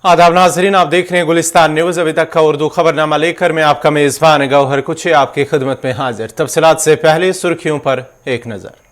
आदाब नाजरीन, आप देख रहे हैं गुलिस्तान न्यूज। अभी तक का उर्दू खबरनामा लेकर मैं आपका मेजबान गौहर कुछ आपकी खिदमत में हाजिर। तफसीलात से पहले सुर्खियों पर एक नजर।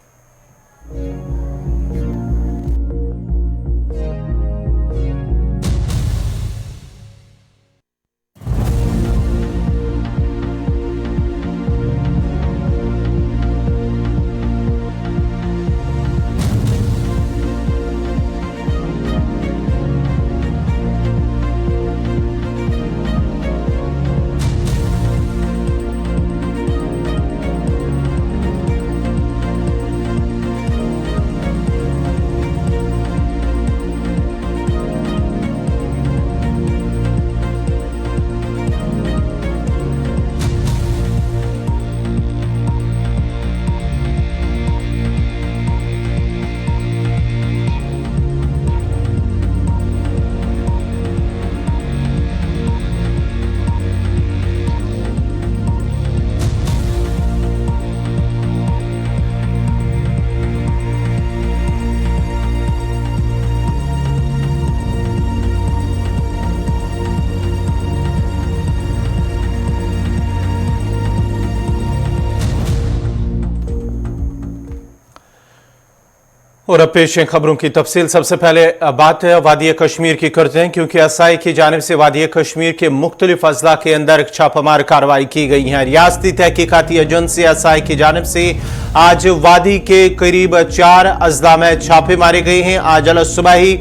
और अब पेश है खबरों की तफसील। सबसे पहले बात वादी कश्मीर की करते हैं, क्योंकि एसआई की जानिब से वादी कश्मीर के मुख्तलिफ अजला के अंदर छापामार कार्रवाई की गई है। रियासती तहकीकाती एजेंसी एसआई की जानिब से आज वादी के करीब 4 अजला में छापे मारे गए हैं। आज अल सुबह ही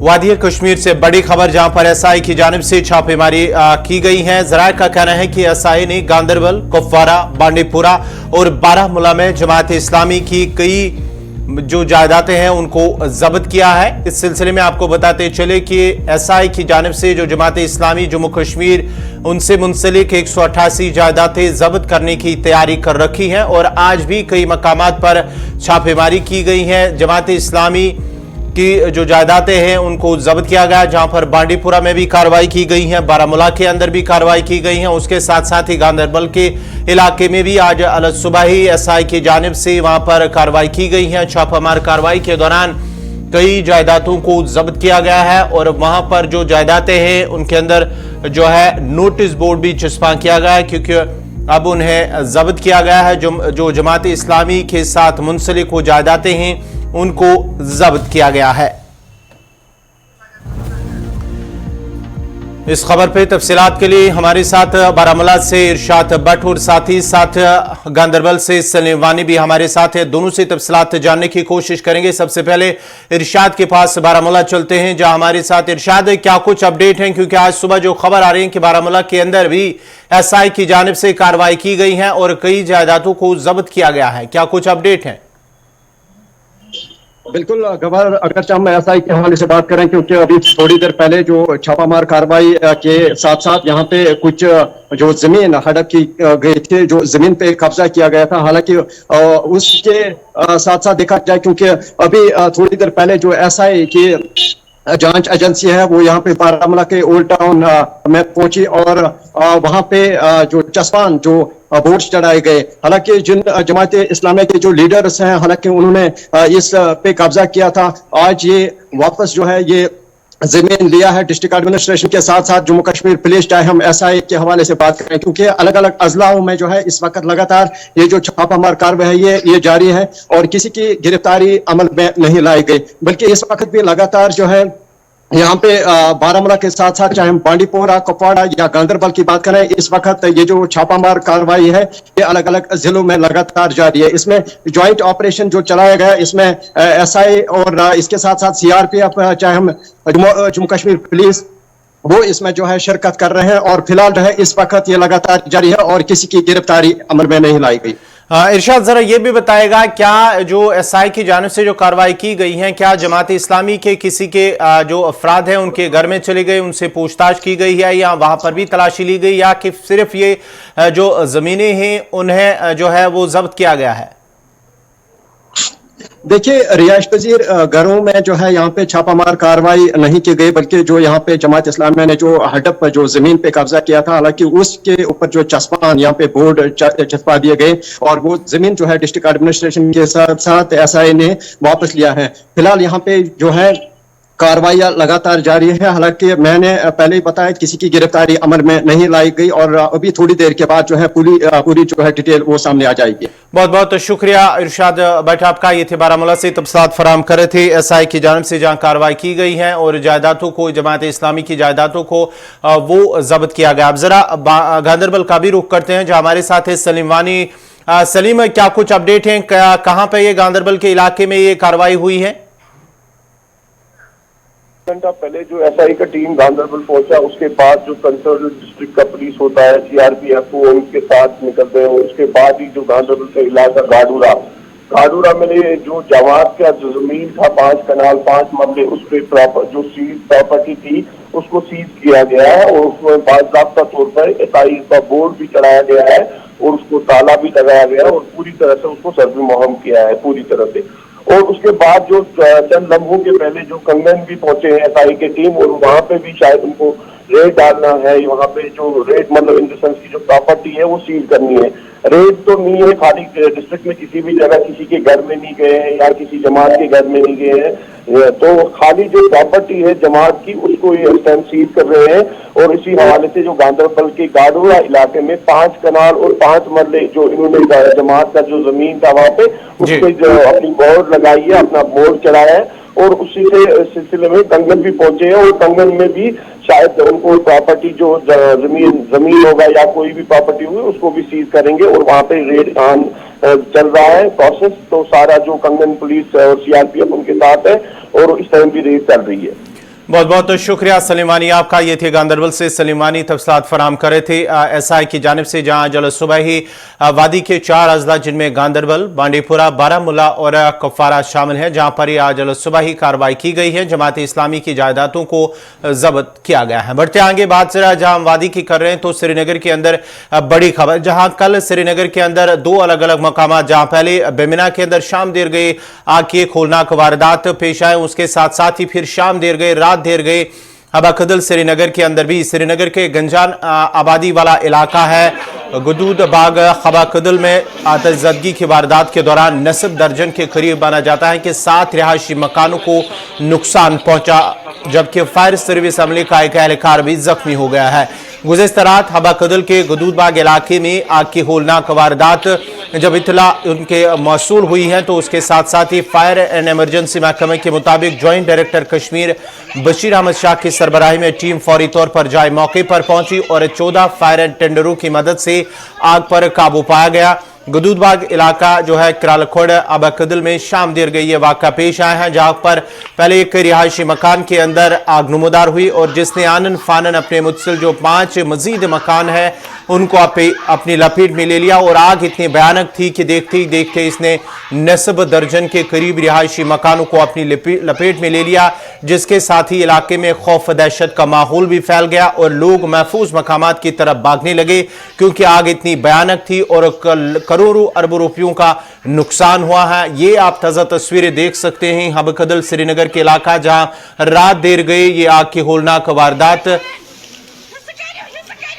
वादी कश्मीर से बड़ी खबर, जहां पर एसआई की जानिब से छापेमारी की गई है। जराये का कहना है कि एसआई ने गांदरबल, कुपवारा, बांडीपुरा और बारामूला में जमात इस्लामी की कई जो जायदादें हैं उनको जब्त किया है। इस सिलसिले में आपको बताते चले कि एसआई की जानिब से जो जमात इस्लामी जम्मू कश्मीर उनसे मुंसलिक 188 जायदादें जब्त करने की तैयारी कर रखी हैं और आज भी कई मकामात पर छापेमारी की गई है। जमात इस्लामी की जो जायदादें हैं उनको जब्त किया गया, जहां पर बांडीपुरा में भी कार्रवाई की गई है, बारामूला के अंदर भी कार्रवाई की गई है। उसके साथ साथ ही गांदरबल के इलाके में भी आज अल सुबह ही एसआई की जानिब से वहां पर कार्रवाई की गई है। छापामार कार्रवाई के दौरान कई जायदादों को जब्त किया गया है और वहां पर जो जायदादें हैं उनके अंदर जो है नोटिस बोर्ड भी चिस्पा किया गया है, क्योंकि अब उन्हें जब्त किया गया है। जो जमात इस्लामी के साथ मुंसलिक वो जायदादें हैं उनको जब्त किया गया है। इस खबर पे तफसीलात के लिए हमारे साथ बारामूला से इरशाद भट्ट और साथ ही साथ गांदरबल से सलीम वानी भी हमारे साथ है। दोनों से तफसीलात जानने की कोशिश करेंगे। सबसे पहले इरशाद के पास बारामूला चलते हैं, जहां हमारे साथ इरशाद क्या कुछ अपडेट हैं, क्योंकि आज सुबह जो खबर आ रही है कि बारामूला के अंदर भी एसआई की जानिब से कार्रवाई की गई है और कई जायदादों को जब्त किया गया है। क्या कुछ अपडेट है? बिल्कुल गवार, अगर हम एसआई के हवाले से बात करें, क्योंकि अभी थोड़ी देर पहले जो छापामार कार्रवाई के साथ साथ यहाँ पे कुछ जो जमीन हड़प की गई थी, जो जमीन पे कब्जा किया गया था, हालांकि उसके साथ साथ देखा जाए, क्योंकि अभी थोड़ी देर पहले जो एसआई की जांच एजेंसी है वो यहाँ पे बारामूला के ओल्ड टाउन में पहुंची और वहां पे जो चस्पान जो बोर्ड्स चढ़ाए गए, हालांकि जिन जमात इस्लामी के जो लीडर्स हैं, हालांकि उन्होंने इस पे कब्जा किया था। आज ये वापस जो है ये जमीन लिया है डिस्ट्रिक्ट एडमिनिस्ट्रेशन के साथ साथ जम्मू कश्मीर पुलिस। चाहे हम एसआई के हवाले से बात करें, क्योंकि अलग अलग अजलाओं में जो है इस वक्त लगातार ये जो छापामार कार्रवाई है ये जारी है और किसी की गिरफ्तारी अमल में नहीं लाई गई, बल्कि इस वक्त भी लगातार जो है यहाँ पे बारामूला के साथ साथ चाहे हम बांडीपोरा, कुपवाड़ा या गांदरबल की बात करें, इस वक्त ये जो छापामार कार्रवाई है ये अलग अलग जिलों में लगातार जारी है। इसमें ज्वाइंट ऑपरेशन जो चलाया गया, इसमें एसआई और इसके साथ साथ सीआरपीएफ, चाहे हम जम्मू कश्मीर पुलिस, वो इसमें जो है शिरकत कर रहे हैं और फिलहाल जो है इस वक्त ये लगातार जारी है और किसी की गिरफ्तारी अमल में नहीं लाई गई। इरशाद, जरा ये भी बताएगा, क्या जो एसआई की जानिब से जो कार्रवाई की गई है, क्या जमात इस्लामी के किसी के जो अफराद हैं उनके घर में चले गए, उनसे पूछताछ की गई है या वहां पर भी तलाशी ली गई, या कि सिर्फ ये जो जमीनें हैं उन्हें जो है वो जब्त किया गया है? देखिए, रिहायश पजीर घरों में जो है यहाँ पे छापामार कार्रवाई नहीं की गई, बल्कि जो यहाँ पे जमात इस्लामिया ने जो हड़प पर जो जमीन पे कब्जा किया था, हालांकि उसके ऊपर जो चस्पान यहाँ पे बोर्ड चस्पा दिए गए और वो जमीन जो है डिस्ट्रिक्ट एडमिनिस्ट्रेशन के साथ साथ एसआई ने वापस लिया है। फिलहाल यहाँ पे जो है कार्रवाइयां लगातार जारी है। हालांकि मैंने पहले ही बताया किसी की गिरफ्तारी अमल में नहीं लाई गई और अभी थोड़ी देर के बाद जो है पूरी जो है डिटेल वो सामने आ जाएगी। बहुत बहुत शुक्रिया इरशाद भट्ट आपका। ये थे बारामूला से तफसीलात फराहम कर रहे थे एसआई की जानिब से जहां कार्रवाई की गई है और जायदादों को जमात इस्लामी की जायदादों को वो जब्त किया गया। अब जरा गांदरबल का भी रुख करते हैं जहां हमारे साथ है सलीम वानी। सलीम, क्या कुछ अपडेट है, कहां पे ये गांदरबल के इलाके में ये कार्रवाई हुई है? घंटा पहले जो एसआई का टीम गांदरबल पहुंचा, उसके बाद जो कंसर्न डिस्ट्रिक्ट का पुलिस होता है, सीआरपीएफ वो उनके साथ निकलते हैं। उसके बाद ही जो गांदरबल का इलाका गाडूरा में जो जमात का जो जमीन था 5 कनाल 5 मरले, उस पर जो सीज प्रॉपर्टी थी उसको सीज किया गया है और उसमें बाज़ाब्ता तौर पर एसआई का बोर्ड भी चढ़ाया गया है और उसको ताला भी लगाया गया है और पूरी तरह से उसको सर्वे मुहम किया है पूरी तरह से। और उसके बाद जो चंद लम्हों के पहले जो कंगन भी पहुंचे हैं एसआई की टीम और वहां पे भी शायद उनको रेड डालना है। वहां पे जो रेड मतलब इन द सेंस की जो प्रॉपर्टी है वो सील करनी है। रेड तो नहीं है, खाली डिस्ट्रिक्ट में किसी भी जगह किसी के घर में नहीं गए हैं या किसी जमात के घर में नहीं गए हैं, तो खाली जो प्रॉपर्टी है जमात की उसको ये इस टाइम सील कर रहे हैं। और इसी हवाले से जो गांदरबल के गाडूरा इलाके में 5 कनाल और 5 मरले जो इन्होंने जमात का जो जमीन था वहां पे उस पर जो अपनी बोर्ड लगाई है, अपना बोर्ड चढ़ाया है और उसी से सिलसिले में कंगन भी पहुंचे हैं और कंगन में भी शायद उनको प्रॉपर्टी जो जमीन होगा या कोई भी प्रॉपर्टी होगी उसको भी सीज करेंगे और वहां पे रेड चल रहा है प्रोसेस। तो सारा जो कंगन पुलिस और सीआरपीएफ उनके साथ है और इस टाइम भी रेड चल रही है। बहुत बहुत शुक्रिया सलीमानी आपका। ये थे गांदरबल से सलीमानी तफसीलात फराहम कर रहे थे एसआई की जानिब से, जहां जल सुबह ही वादी के 4 अजला जिनमें गांदरबल, बांडीपुरा, बारामूला और कुपवारा शामिल हैं, जहां पर आज जल सुबह ही कार्रवाई की गई है। जमात इस्लामी की जायदादों को जब्त किया गया है। बढ़ते आगे बात जरा जहां वादी की कर रहे हैं तो श्रीनगर के अंदर बड़ी खबर, जहां कल श्रीनगर के अंदर 2 अलग अलग मकाम, जहां पहले बेमिना के अंदर शाम देर गए आग की एक होलनाक वारदात पेश आए, उसके साथ साथ ही फिर शाम देर गए रात देर गए हबाकदल श्रीनगर के अंदर भी। श्रीनगर के गंजान आबादी वाला इलाका है गुदूद बाग हबाकदल में आतिशज़दगी की वारदात के दौरान नस्ब दर्जन के करीब माना जाता है कि 7 रिहायशी मकानों को नुकसान पहुंचा, जबकि फायर सर्विस अमले का एक एहलकार भी जख्मी हो गया है। गुज़िश्ता रात हबाकदल के गुदूद बाग इलाके में आग की होलनाक वारदात जब इतला उनके मौसूल हुई है तो उसके साथ साथ ही फायर एंड एमरजेंसी महकमे के मुताबिक ज्वाइंट डायरेक्टर कश्मीर बशीर अहमद शाह की सरबराही में टीम फौरी तौर पर जाए मौके पर पहुंची और 14 फायर एंड टेंडरों की मदद से आग पर काबू पाया गया। गुदूदबाग इलाका जो है किरालखोड़ हबाकदल में शाम देर गई ये वाक़ा पेश आया है, जहां पर पहले एक रिहायशी मकान के अंदर आग नमूदार हुई और जिसने आनन फानन अपने मुतसिल जो 5 मजीद मकान है उनको अपनी लपेट में ले लिया और आग इतनी भयानक थी कि देखते ही देखते इसने नस्ब दर्जन के करीब रिहायशी मकानों को अपनी लपेट में ले लिया, जिसके साथ ही इलाके में खौफ दहशत का माहौल भी फैल गया और लोग महफूज मकामात की तरफ भागने लगे क्योंकि आग इतनी भयानक थी और करोड़ों अरबों रुपयों का नुकसान हुआ है। ये आप ताज़ा तस्वीरें देख सकते हैं हबाकदल श्रीनगर के इलाका, जहां रात देर गए ये आग की होलनाक वारदात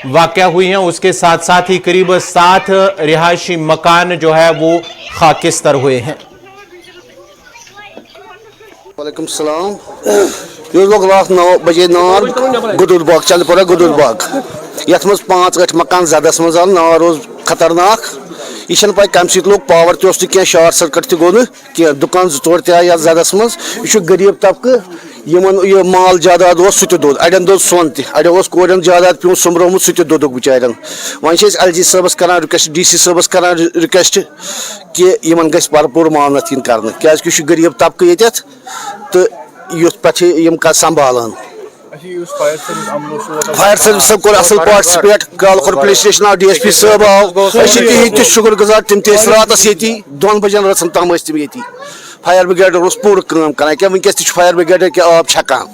वाक़या हुई है। उसके साथ साथ ही करीब 7 रिहायशी मकान जो है वो खाकिस्तर हुए हैं। वालेकुम सलाम। ये लोग रात 9 बजे नार गुदुद बाग चल पड़ा गुदुद बाग यथ मज 5 8 मकान ज़्यादा मज आल नार रोज खतरनाक। यह पे कम सत लोग पावर तो क्या शॉर्ट सर्किट तो गो क्या दुकान 2 3 आया ज़्यादा मज। यह गरीब तबकह यह माल जायदाद सह दोद अड़न दोद सोन तड़ो कोरन जायदाद पे सुम्रोमुत सह दोदक बिचारन। वन एलजी साहबस करान रिक्वेस्ट डीसी साहबस करान रिक्वेस्ट कि इन गि भरपूर मामलत इन कर क्या गरीब तबकह ये तो युथ पे संभालान। फायर सर्विस कोर असल पार्टिसिपेट कालखोर पुलिस स्टेशन आव DSP साहब आव शुक्र गुजार तम रात ये 2 बजन रचन तम तम ये फायर ब्रिगेड पूर काम कर क्या वनकस फायर ब्रिगेड क्या आब छकान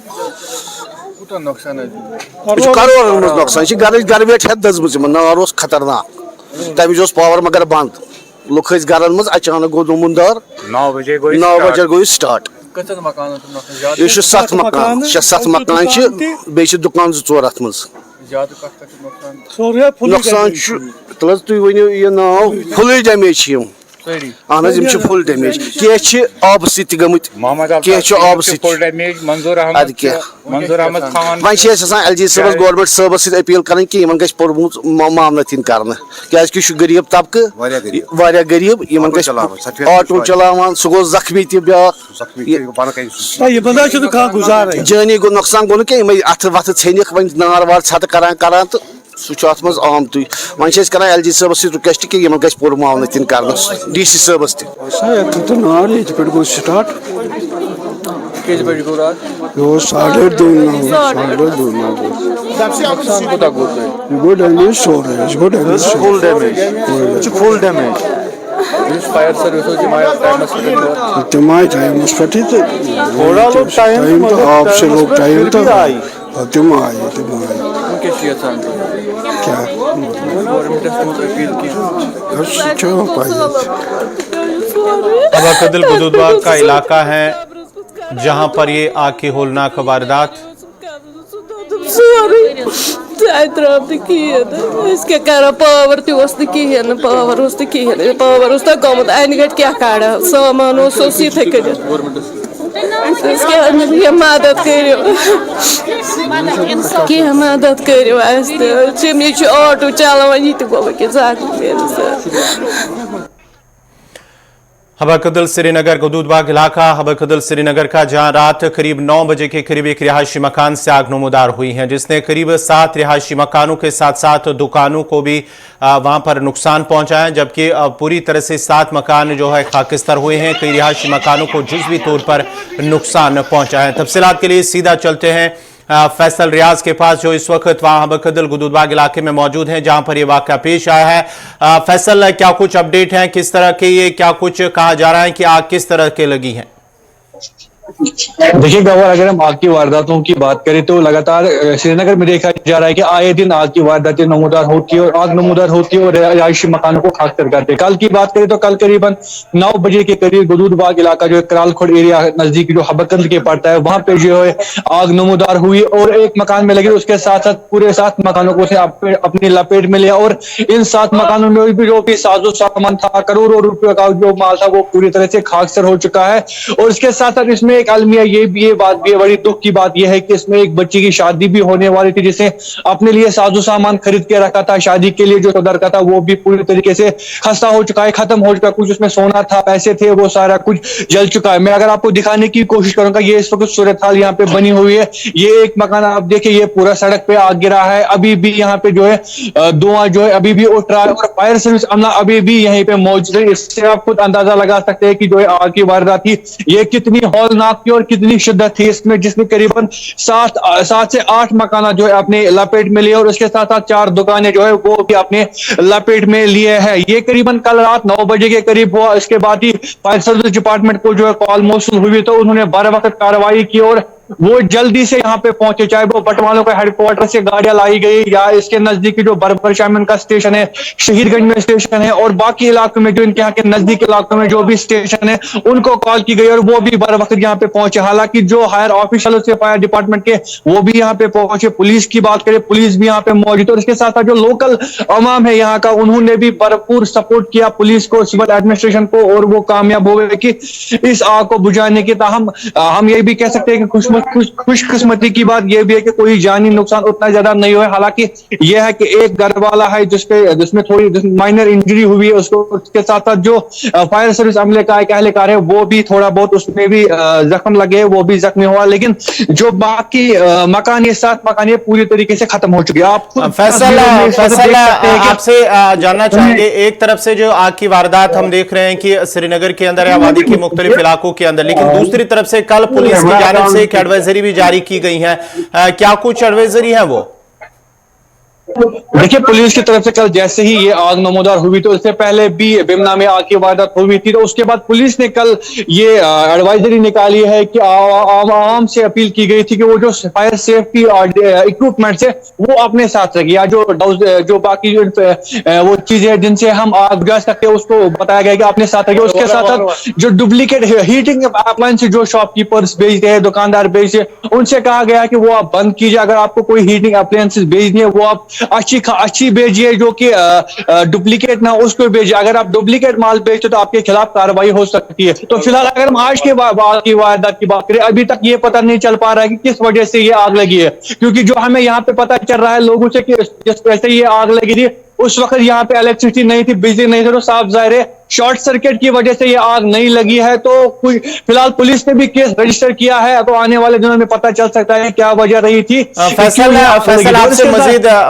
करोड़न मज नुकसान गर वेट हे दजम नार खतरनाक तम पावर मगर बंद लुक गरन मज अचानक गो नमुदार 9 बजे गो स्टार्ट। यह 7 मकान 7 मकान बे दुकान 2 अत मज नुकसान तुम वो यह नाव फुल डैमेज اہن حظ یم فل ڈیمیج کی آب سی گمت کی آب سی Manzoor Ahmed Khan V L G صبس گورنمنٹ صبس سی اپیل کریں کہ ان گھس پورمت معاملت ین کرنے کیازکہ غریب طبقہ واریاہ غریب ان گھس آٹو چلاوان سہ گو زخمی تہ بیاکھ جانی گو نقصان گو نا اتھ وتھ ژھنک وۄنۍ نار وار ژھتہٕ کران تو سہ ات مز آمتُے وۄنۍ چھِ أسۍ کران ایل جی صٲبس سۭتۍ رِکویسٹ کہ یمن گژھِ پوٗرٕ معاونت یِن کرنہٕ ڈی سی صٲبس تہِ نار ییٚتہِ پٮ۪ٹھ گوٚو سٹاٹ کٔژِ بجہِ گوٚو راتھ یہ گوٚو 2:30 یہ گوٚو ڈیمیج سورُے یہ گوٚو ڈیمیج فل ڈیمیج فائر سروس تم آئے ٹائمس پہ ٹائم تو آپ سے لوگ ٹائم تو تم آئے کیا اباقدل گدود باغ کا علاقہ ہے جہاں پر یہ آگ کی ہولناک واردات پاور تہین پاور گومت این گٹ کیا کڑا سامان یتھے کٔرِتھ مدد کینٛہہ مدد کٔرِو اَسہِ یہِ چھُ آٹوٗ چلاوان یہِ تہِ گوٚو وٕنکٮ۪ن زخمی حبقدل سری نگر گدود باغ علاقہ حبقدل سری نگر کا جہاں رات قریب 9 بجے کے قریب ایک رہائشی مکان سے آگ نمودار ہوئی ہے جس نے قریب 7 رہائشی مکانوں کے ساتھ دکانوں کو بھی وہاں پر نقصان پہنچا ہے جبکہ پوری طرح سے 7 مکان جو ہے خاکستر ہوئے ہیں کئی رہائشی مکانوں کو جزوی طور پر نقصان پہنچا ہے تفصیلات کے لیے سیدھا چلتے ہیں فیصل ریاض کے پاس جو اس وقت وہاں حبقدل گدود باغ علاقے میں موجود ہیں جہاں پر یہ واقعہ پیش آیا ہے فیصل کیا کچھ اپڈیٹ ہیں کس طرح کے یہ کیا کچھ کہا جا رہا ہے کہ آگ کس طرح کے لگی ہے دیکھیے گوھر اگر ہم آگ کی وارداتوں کی بات کریں تو لگاتار سری نگر میں دیکھا جا رہا ہے کہ آئے دن آگ کی وارداتیں نمودار ہوتی ہے اور آگ نمودار ہوتی ہے اور رہائشی مکانوں کو خاکستر کرتے ہیں کل کی بات کریں تو کل قریب 9 بجے کے قریب گدود باغ علاقہ جو کرال کھوڑ ایریا نزدیک جو حبقدل کے پڑتا ہے وہاں پہ جو ہے آگ نمودار ہوئی اور ایک مکان میں لگی اس کے ساتھ پورے 7 مکانوں کو اپنی لپیٹ میں لیا اور ان 7 مکانوں میں بھی جو بھی ساز و سامان تھا کروڑوں روپے کا جو مال تھا وہ پوری طرح سے خاکستر ہو چکا ہے اور اس کے ساتھ اس میں ایک المیہ یہ بات بھی ہے بڑی دکھ کی بات یہ ہے کہ اس میں ایک بچی کی شادی بھی ہونے والی تھی جسے اپنے لیے ساز و سامان خرید کے رکھا تھا شادی کے لیے جو صدر کا تھا وہ بھی پوری طریقے سے خستہ ہو چکا ہے ختم ہو چکا ہے کچھ اس میں سونا تھا پیسے تھے وہ سارا کچھ جل چکا ہے میں اگر آپ کو دکھانے کی کوشش کروں گا یہ اس وقت صورتحال یہاں پہ بنی ہوئی ہے یہ ایک مکان آپ دیکھیں یہ پورا سڑک پہ آگ گرا ہے ابھی بھی یہاں پہ جو ہے دھواں جو ہے ابھی بھی اٹھ رہا ہے اور فائر سروس عملہ ابھی بھی یہیں پہ موجود ہے اس سے آپ خود اندازہ لگا سکتے ہیں کہ جو ہے آگ کی واردات تھی یہ کتنی ہولناک تھی اور کتنی شدت تھی اس میں جس نے قریب 7 سے 8 مکانات جو ہے اپنے لپیٹ میں لیے اور اس کے ساتھ 4 دکانیں جو ہے وہ بھی اپنے لپیٹ میں لیے ہیں یہ قریب کل رات 9 بجے کے قریب ہوا اس کے بعد ہی فائر سروس ڈپارٹمنٹ کو جو ہے کال موصول ہوئی تو انہوں نے بر وقت کارروائی کی اور وہ جلدی سے یہاں پہ پہنچے چاہے وہ بٹوالوں کے ہیڈ کوارٹر سے گاڑیاں لائی گئی یا اس کے نزدیک جو بربر شامن کا اسٹیشن ہے شہید گنج میں اسٹیشن ہے اور باقی علاقوں میں جو ان کے یہاں کے نزدیک علاقوں میں جو بھی اسٹیشن ہے ان کو کال کی گئی اور وہ بھی بر وقت یہاں پہ پہنچے حالانکہ جو ہائر آفیشل سے فائر ڈپارٹمنٹ کے وہ بھی یہاں پہ پہنچے پولیس کی بات کریں پولیس بھی یہاں پہ موجود اور اس کے ساتھ جو لوکل عوام ہے یہاں کا انہوں نے بھی بھرپور سپورٹ کیا پولیس کو سول ایڈمنسٹریشن کو اور وہ کامیاب ہوئے کہ اس آگ کو بجھانے کی تاہم ہم یہ بھی کہہ سکتے ہیں کہ خوش قسمتی کی بات یہ بھی ہے کہ کوئی جانی نقصان اتنا زیادہ نہیں ہوئے حالانکہ یہ ہے کہ ایک گھر والا ہے جس میں تھوڑی مائنر انجری ہوئی ہے اس کے ساتھ جو فائر سروس عملے کا ایک اہلکار ہے وہ بھی تھوڑا بہت اس میں بھی زخم لگے وہ بھی زخمی ہوا لیکن جو باقی مکان یہ 7 مکان یہ پوری طریقے سے ختم ہو چکی ہے آپ فیصل آپ سے جاننا چاہیں گے ایک طرف سے جو آگ کی واردات ہم دیکھ رہے ہیں کہ سری نگر کے اندر آبادی کے مختلف علاقوں کے اندر لیکن دوسری طرف سے کل پولیس کی جانب سے ایک ایڈوائزری بھی جاری کی گئی ہے کیا کچھ ایڈوائزری ہے وہ دیکھیے پولیس کی طرف سے کل جیسے ہی یہ آگ نمودار ہوئی تو اس سے پہلے بھی بیمنا میں آگ کی واردات ہوئی تھی تو اس کے بعد پولیس نے کل یہ ایڈوائزری نکالی ہے کہ عوام سے اپیل کی گئی تھی کہ وہ جو فائر سیفٹی اکوپمنٹ ہے وہ اپنے ساتھ رکھے یا جو باقی وہ چیزیں جن سے ہم آگ بجھا سکتے ہیں اس کو بتایا گیا کہ اپنے ساتھ رکھے اس کے ساتھ جو ڈپلیکیٹ ہیٹنگ اپلائنس جو شاپ کیپرز بیچتے ہیں دکاندار بیچتے ہیں ان سے کہا گیا کہ وہ آپ بند کیجیے اگر آپ کو کوئی ہیٹنگ اپلائنس بیچنی ہے وہ آپ अच्छी भेजिए जो कि डुप्लीकेट ना उसको भेजिए। अगर आप डुप्लीकेट माल बेचते तो आपके खिलाफ कार्रवाई हो सकती है। तो फिलहाल अगर हम आज के बाद की वारदात की बात करें, अभी तक ये पता नहीं चल पा रहा है कि किस वजह से ये आग लगी है, क्योंकि जो हमें यहाँ पे पता चल रहा है लोगों से कि जिस वजह से ये आग लगी थी उस वक्त यहाँ पे इलेक्ट्रिसिटी नहीं थी, बिजली नहीं थी, तो साफ जाहिर है शॉर्ट सर्किट की वजह से ये आग नहीं लगी है। तो फिलहाल पुलिस ने भी केस रजिस्टर किया है, तो आने वाले दिनों में पता चल सकता है क्या वजह रही थी। फैसल आपसे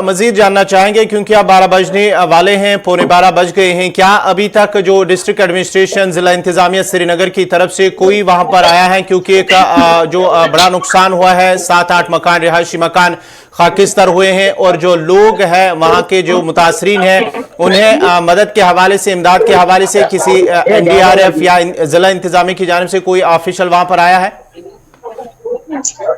मजीद जानना चाहेंगे क्योंकि आप 12 बजने वाले हैं, 11:45 बज गए हैं। क्या अभी तक जो डिस्ट्रिक्ट एडमिनिस्ट्रेशन जिला इंतजामिया श्रीनगर की तरफ से कोई वहां पर आया है? क्योंकि एक जो बड़ा नुकसान हुआ है, 7-8 मकान रिहायशी मकान खाकिस्तर हुए हैं और जो लोग हैं वहां के जो मुतासरीन हैं उन्हें मदद के हवाले से, इमदाद के हवाले से किसी NDRF या जिला इंतजामिया की जानिब से कोई ऑफिशियल वहां पर आया है?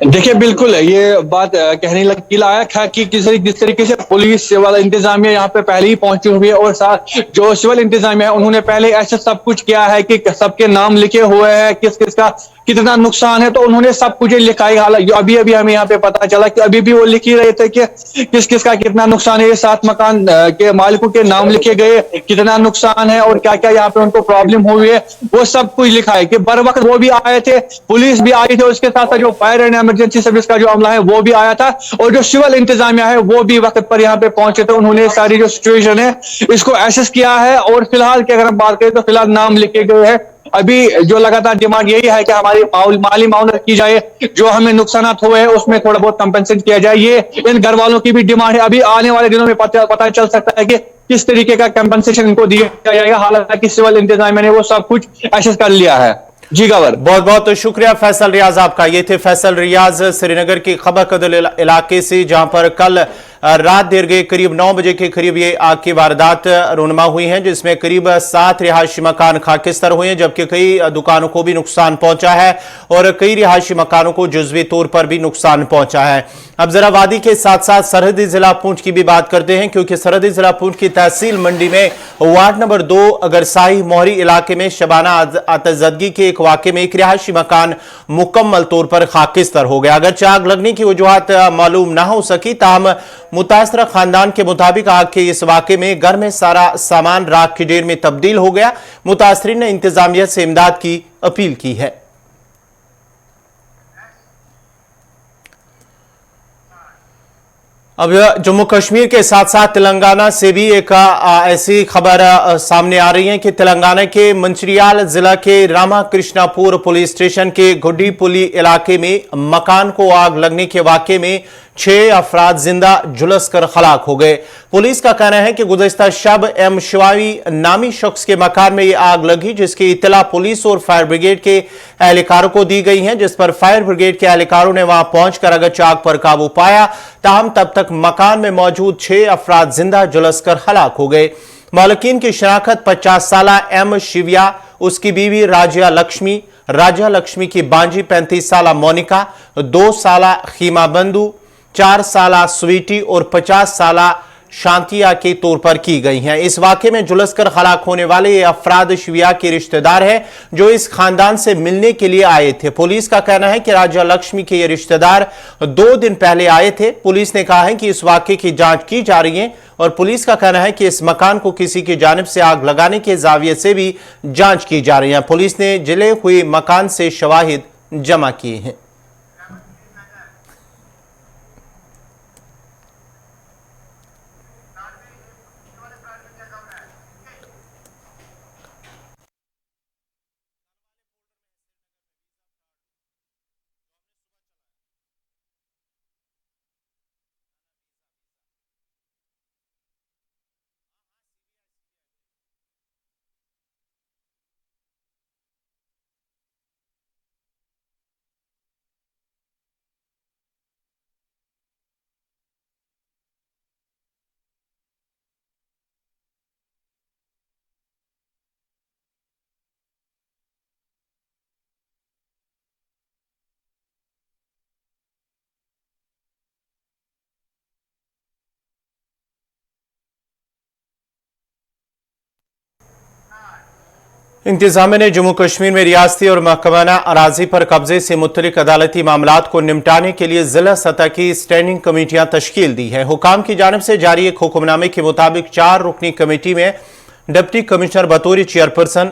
देखिए बिल्कुल ये बात कहने की लायक है कि जिस तरीके से पुलिस सिविल इंतजामिया यहाँ पे पहले ही पहुंची हुई है और साथ जो सिविल इंतजामिया है उन्होंने पहले ऐसा सब कुछ किया है कि सबके नाम लिखे हुए हैं, किस किस का कितना नुकसान है, तो उन्होंने सब कुछ लिखा है। हालांकि अभी अभी हमें यहाँ पे पता चला कि अभी भी वो लिख ही रहे थे कि किस किस का कितना नुकसान है। ये 7 मकान के मालिकों के नाम लिखे गए, कितना नुकसान है और क्या क्या यहाँ पे उनको प्रॉब्लम हुई है वो सब कुछ लिखा है। कि बर वक्त वो भी आए थे, पुलिस भी आई थी, उसके साथ साथ जो फायर एंड इमरजेंसी सर्विस का जो अमला है वो भी आया था और जो सिविल इंतजामिया है वो भी वक्त पर यहाँ पे पहुंचे थे। उन्होंने सारी जो सिचुएशन है इसको एसेस किया है और फिलहाल की अगर हम बात करें तो फिलहाल नाम लिखे गए हैं। अभी जो लगातार डिमांड यही है कि हमारी माली मामलत की जाए, जो हमें नुकसान हुए हैं उसमें थोड़ा बहुत कंपेंसेट किया जाए। ये इन घर वालों की भी डिमांड है। अभी आने वाले दिनों में पता चल सकता है कि किस तरीके का कंपेंसेशन इनको दिया जाएगा। हालांकि सिविल इंतजामिया ने वो सब कुछ एसेस कर लिया है। जी गवर, बहुत बहुत शुक्रिया फैसल रियाज आपका। ये थे फैसल रियाज श्रीनगर के खबर कदल इलाके से, जहां पर कल रात देर गए करीब 9 बजे के करीब ये आग की वारदात रूनमा हुई है, जिसमें करीब 7 रिहायशी मकान खाकिस्तर हुए हैं, जबकि कई दुकानों को भी नुकसान पहुंचा है और कई रिहायशी मकानों को जुजवी तौर पर भी नुकसान पहुंचा है। अब जरा वादी के साथ साथ सरहदी जिला पुंछ की भी बात करते हैं, क्योंकि सरहदी जिला पुंछ की तहसील मंडी में वार्ड नंबर 2 अगरसाही मोहरी इलाके में शबाना आतजदगी के एक वाक़े में एक रिहायशी मकान मुकम्मल तौर पर खाकिस्तर हो गया। अगरचे आग लगने की वजूहत मालूम ना हो सकी, ताहम मुतासरा खानदान के मुताबिक आग के इस वाक़े में घर में सारा सामान राख की ढेर में तब्दील हो गया। मुतासरीन ने इंतजामिया से इमदाद की अपील की है। अब जम्मू कश्मीर के साथ साथ तेलंगाना से भी एक ऐसी खबर सामने आ रही है कि तेलंगाना के मंचिरियाल जिला के रामाकृष्णापुर पुलिस स्टेशन के गुड्डी पुली इलाके में मकान को आग लगने के वाक़े में 6 अफराद जिंदा झुलस कर हलाक हो गए। पुलिस का कहना है कि गुज़श्ता शब एम शिवावी नामी शख्स के मकान में यह आग लगी, जिसकी इत्तला पुलिस और फायर ब्रिगेड के एहलकारों को दी गई है, जिस पर फायर ब्रिगेड के एहलकारों ने वहां पहुंचकर अगरचे आग पर काबू पाया। ताहम तब तक मकान में मौजूद 6 अफराद जिंदा झुलस कर हलाक हो गए। मालिकीन की शनाख्त 50 साला एम शिविया, उसकी बीवी राजा लक्ष्मी की बांजी 35 साला मोनिका, 2 साला खीमा बंधु, 4 साला स्वीटी और 50 साला शांतिया के तौर पर की गई हैं। इस वाक़े में झुलसकर हलाक होने वाले ये अफराद शिविया के रिश्तेदार हैं, जो इस खानदान से मिलने के लिए आए थे। पुलिस का कहना है कि राजा लक्ष्मी के ये रिश्तेदार 2 दिन पहले आए थे। पुलिस ने कहा है कि इस वाक़े की जांच की जा रही है और पुलिस का कहना है कि इस मकान को किसी की जानिब से आग लगाने के जाविये से भी जांच की जा रही है। पुलिस ने जले हुए मकान से शवाहिद जमा किए हैं। इंतजामिया ने जम्मू कश्मीर में रियासती और महकमाना अराजी पर कब्जे से मुतल्लिक अदालती मामलात को निपटाने के लिए जिला सतह की स्टैंडिंग कमेटियां तश्कील दी हैं। हुकाम की जानिब से जारी एक हुक्मनामे के मुताबिक 4 रुकनी कमेटी में डिप्टी कमिश्नर बतौर चेयरपर्सन,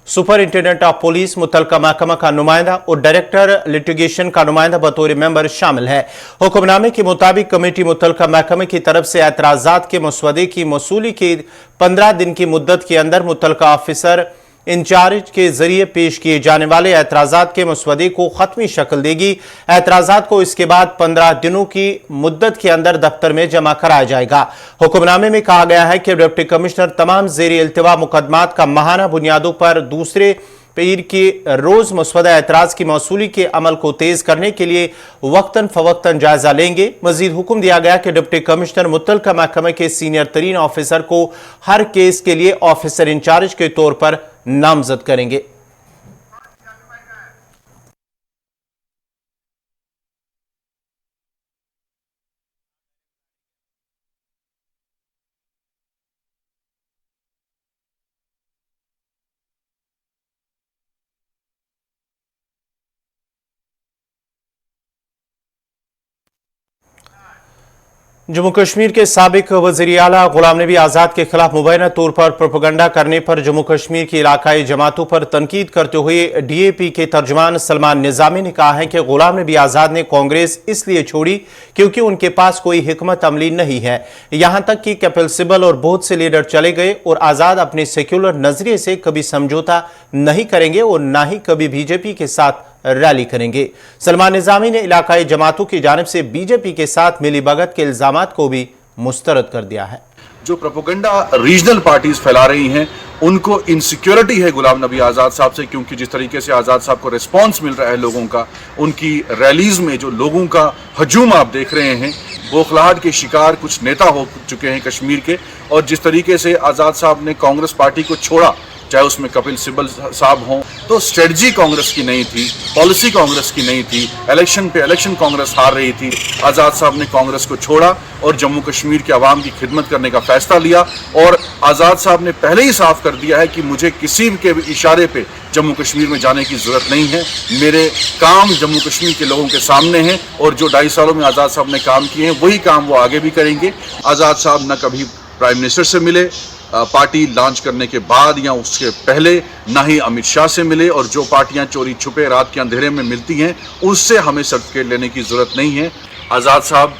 सुपरिंटेंडेंट ऑफ पुलिस, मुतल्लिका महकमा का नुमाइंदा और डायरेक्टर लिटिगेशन का नुमाइंदा बतौर मेंबर शामिल है। हुक्मनामे के मुताबिक कमेटी मुतल्लिका महकमे की तरफ से एतराजात के मसवदे की मसूली की 15 दिन की मुद्दत के अंदर मुतल्लिका ऑफिसर इंचार्ज के जरिए पेश किए जाने वाले एतराजात के मसवदे को खत्मी शक्ल देगी। एतराजात को इसके बाद 15 दिनों की मुद्दत के अंदर दफ्तर में जमा कराया जाएगा। हुक्मनामे में कहा गया है कि डिप्टी कमिश्नर तमाम ज़ेर इल्तिवा मुकदमात का माहाना बुनियादों पर दूसरे पीर के रोज मसवदा एतराज की मौसूली के अमल को तेज करने के लिए वक्तन फवक्तन जायजा लेंगे। मजीद हुक्म दिया गया कि डिप्टी कमिश्नर मुतल्लिका महकमे के सीनियर तरीन ऑफिसर को हर केस के लिए ऑफिसर इंचार्ज के तौर पर नामजद करेंगे। जम्मू कश्मीर के साबिक वज़ीर आला गुलाम नबी आज़ाद के खिलाफ मुबैना तौर पर प्रोपेगंडा करने पर जम्मू कश्मीर की इलाकाई जमातों पर तनकीद करते हुए DAP के तर्जमान सलमान निज़ामी ने कहा है कि गुलाम नबी आज़ाद ने कांग्रेस इसलिए छोड़ी क्योंकि उनके पास कोई हिकमत अमली नहीं है। यहां तक कि कपिल सिब्बल और बहुत से लीडर चले गए और आज़ाद अपने सेक्युलर नजरिए से कभी समझौता नहीं करेंगे और ना ही कभी बीजेपी के साथ रैली करेंगे। सलमान निज़ामी ने इलाकाई जमातों की जानिब से बीजेपी के साथ मिलीभगत के इल्जामात को भी मुस्तरद कर दिया है। जो प्रोपेगेंडा रीजनल पार्टीज फैला रही हैं उनको इनसिक्योरिटी है गुलाम नबी आज़ाद साहब से, क्योंकि जिस तरीके से आज़ाद साहब को रिस्पांस मिल रहा है लोगों का, उनकी रैलीज में जो लोगों का हजूम आप देख रहे हैं, बौखलाहट के शिकार कुछ नेता हो चुके हैं कश्मीर के। और जिस तरीके से आज़ाद साहब ने कांग्रेस पार्टी को छोड़ा, चाहे उसमें कपिल सिब्बल साहब हों, तो स्ट्रेटजी कांग्रेस की नहीं थी, पॉलिसी कांग्रेस की नहीं थी। इलेक्शन पे इलेक्शन कांग्रेस हार रही थी। आज़ाद साहब ने कांग्रेस को छोड़ा और जम्मू कश्मीर के अवाम की खिदमत करने का फैसला लिया। और आज़ाद साहब ने पहले ही साफ कर दिया है कि मुझे किसी के इशारे पे जम्मू कश्मीर में जाने की ज़रूरत नहीं है। मेरे काम जम्मू कश्मीर के लोगों के सामने हैं और जो 2.5 सालों में आज़ाद साहब ने काम किए हैं वही काम वो आगे भी करेंगे। आज़ाद साहब न कभी प्राइम मिनिस्टर से मिले पार्टी लॉन्च करने के बाद या उसके पहले, ना ही अमित शाह से मिले, और जो पार्टियां चोरी छुपे रात के अंधेरे में मिलती हैं उससे हमें सर्टिफिकेट लेने की ज़रूरत नहीं है। आज़ाद साहब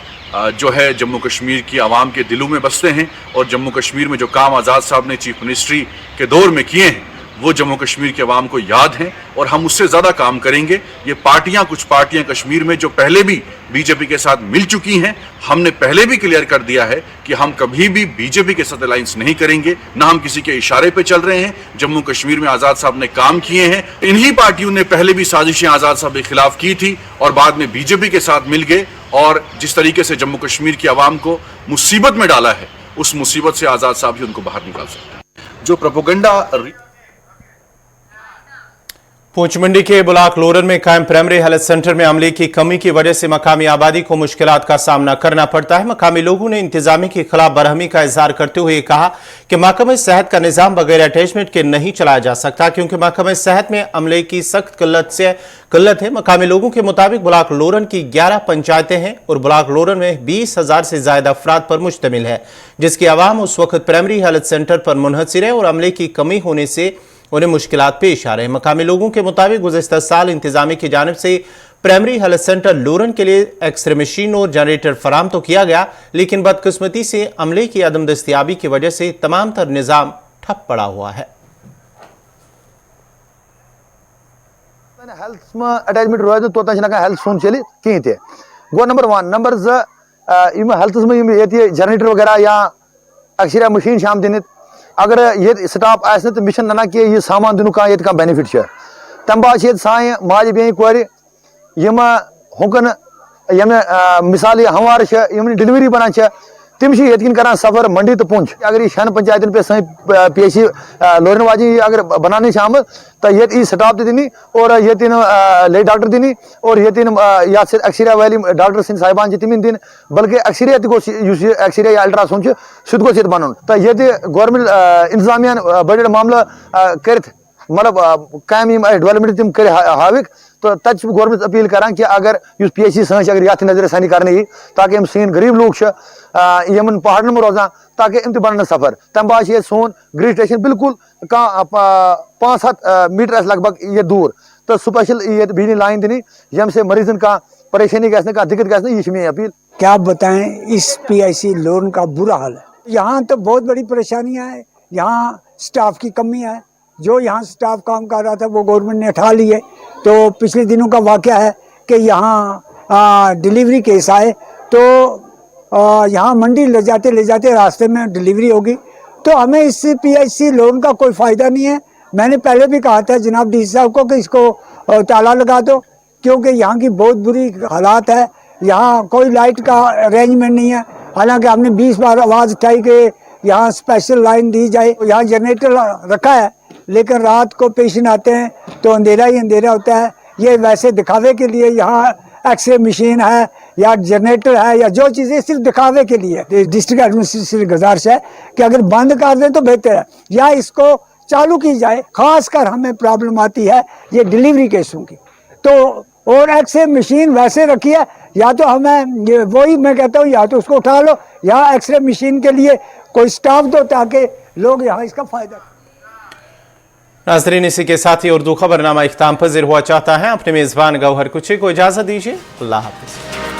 जो है जम्मू कश्मीर की आवाम के दिलों में बसते हैं और जम्मू कश्मीर में जो काम आज़ाद साहब ने चीफ मिनिस्ट्री के दौर में किए हैं वो जम्मू कश्मीर के अवाम को याद हैं और हम उससे ज़्यादा काम करेंगे। ये पार्टियां, कुछ पार्टियां कश्मीर में जो पहले भी बीजेपी के साथ मिल चुकी हैं, हमने पहले भी क्लियर कर दिया है कि हम कभी भी बीजेपी के साथ अलायंस नहीं करेंगे, ना हम किसी के इशारे पे चल रहे हैं। जम्मू कश्मीर में आज़ाद साहब ने काम किए हैं। इन्हीं पार्टियों ने पहले भी साजिशें आज़ाद साहब के खिलाफ की थी और बाद में बीजेपी के साथ मिल गए और जिस तरीके से जम्मू कश्मीर की आवाम को मुसीबत में डाला है, उस मुसीबत से आज़ाद साहब ही उनको बाहर निकाल सकते हैं। जो प्रोपेगेंडा पूंछ मंडी के ब्लॉक लोरन में कायम प्राइमरी हेल्थ सेंटर में अमले की कमी की वजह से मकामी आबादी को मुश्किलात का सामना करना पड़ता है। मकामी लोगों ने इंतजामिया के खिलाफ बरहमी का इजहार करते हुए कहा कि महकमे सेहत का निजाम बगैर अटैचमेंट के नहीं चलाया जा सकता, क्योंकि महकमे सेहत में अमले की सख्त किल्लत है। मकामी लोगों के मुताबिक ब्लॉक लोरन की 11 पंचायतें हैं और ब्लॉक लोरन में 20,000 से ज्यादा अफराद पर मुश्तमिल है, जिसकी आवाम उस वक्त प्राइमरी हेल्थ सेंटर पर मुनहसर है और अमले की कमी होने से उन्हें मुश्किलात पेश आ रहे हैं। मकामी लोगों के मुताबिक गुज़िश्ता साल इंतजामिया की जानिब से प्राइमरी हेल्थ सेंटर लोरन के लिए एक्सरे मशीन और जनरेटर फराम तो किया गया, लेकिन बदकिस्मती से अमले की अदम दस्तियाबी की वजह से तमाम तर निज़ाम ठप पड़ा हुआ है। हेल्थ में अटैचमेंट रोज तोत हेल्थ सोन चल कहीं ते गो नंबर 1 नंबर 2 हेल्थ में ये जनरेटर वगैरह या एक्सरे मशीन शाम दिन अगर ये स्टाफ आस तो मिशन नना कि यह सामान दिन कह बेनिफिट तम बाद सान माज बे कोर होकन यम मिसाल हमवार डिलीवरी बनान तम ये कर सफर मंडी तो पुंछ। अगर ये 6 पंचायतन पे सी पेशी लोरन वाजी अगर बनाने आम तो ये स्टाफ दिन और ये ले डॉक्टर दिन और ये एक्सरे वाली डॉक्टर सिंह साहिबान तम दिन, बल्कि एक्सरे एक्सरे या अल्ट्रासाउंड सह गो बन तो ये गवर्नमेंट इंतजामिया बड़ मामला कर मतलब काम डेवलपमेंट तम कर हाविक तो तब गवर्नमेंट अपील करान कि अगर PHC सन अगर ये नजर सानी कर ताकि हम सन गरीब लोग इन पहाड़न में रोजान ताकि इम बन सफर तम बाद सोन ग्रिड स्टेशन बिल्कुल 500 मीटर लगभग ये दूर तो स्पेशल ये बिजली लाइन दिन यम से मरीजन का परेशानी गए का दिक्कत गए ये मेरी अपील। क्या बताएं, इस PIC लोन का बुरा हाल है। यहाँ तो बहुत बड़ी परेशानियां है, यहाँ स्टाफ की कमी है। जो यहाँ स्टाफ काम कर रहा था वो गवर्नमेंट ने उठा लिए। तो पिछले दिनों का वाक़या है कि यहाँ डिलीवरी केस आए तो यहाँ मंडी ले जाते रास्ते में डिलीवरी होगी। तो हमें इस PIC लोन का कोई फ़ायदा नहीं है। मैंने पहले भी कहा था जनाब DC साहब को कि इसको ताला लगा दो, क्योंकि यहाँ की बहुत बुरी हालात है। यहाँ कोई लाइट का अरेंजमेंट नहीं है। हालांकि हमने 20 बार आवाज़ उठाई कि यहाँ स्पेशल लाइन दी जाए। यहाँ जनरेटर रखा है, लेकिन रात को पेशेंट आते हैं तो अंधेरा ही अंधेरा होता है। ये वैसे दिखावे के लिए यहाँ एक्सरे मशीन है या जनरेटर है या जो चीज़ें सिर्फ दिखावे के लिए। डिस्ट्रिक्ट एडमिनिस्ट्रेशन से गुजारिश है कि अगर बंद कर दें तो बेहतर है, या इसको चालू की जाए। खासकर हमें प्रॉब्लम आती है ये डिलीवरी केसों की। तो और एक्सरे मशीन वैसे रखी है, या तो हमें वही मैं कहता हूँ या तो उसको उठा लो या एक्सरे मशीन के लिए कोई स्टाफ दो ताकि लोग यहाँ इसका फ़ायदा। नाज़रीन, इसी के साथ ही उर्दू खबरनामा इख्तिताम पज़ीर हुआ चाहता है। अपने मेज़बान गौहर कुची को इजाज़त दीजिए। अल्लाह हाफ़िज़।